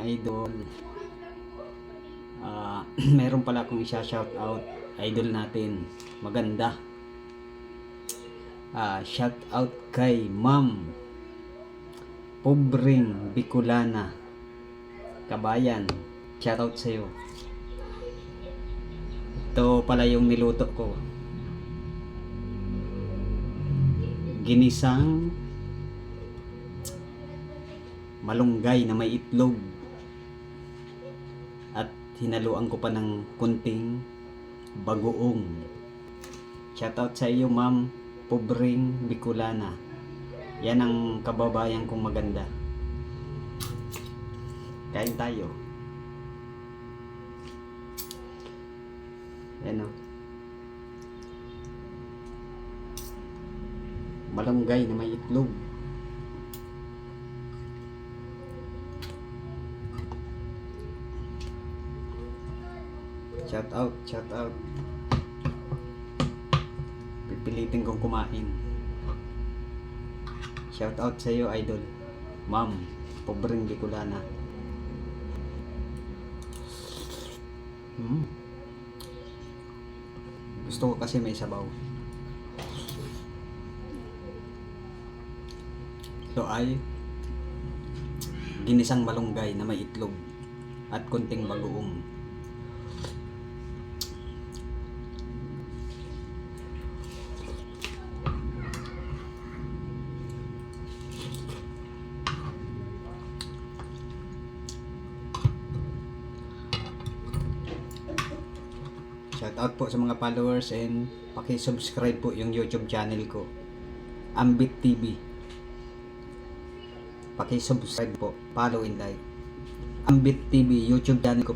idol. Meron pala akong isa-shout out idol natin. Maganda. Shout out kay Ma'am Pobreng Bicolana. Kabayan, shout out sa iyo. Ito pala yung niluto ko. Ginisang malunggay na may itlog. At hinaluan ko pa ng kunting bagoong. Shout out sa iyo, Ma'am Pobreng Bicolana. Yan ang kababayan kong maganda. Kain tayo. Yan o. Malunggay na may itlog. Shout out, shout out. Pipilitin kong kumain. Shout out sa iyo, idol. Ma'am Pobreng Bicolana. Gusto ko kasi may sabaw. Ito ay ginisang malunggay na may itlog at kunting bagoong. Shout out po sa mga followers and paki-subscribe po yung YouTube channel ko, Ambit TV. Paki-subscribe po, follow and like. Ambit TV YouTube channel ko.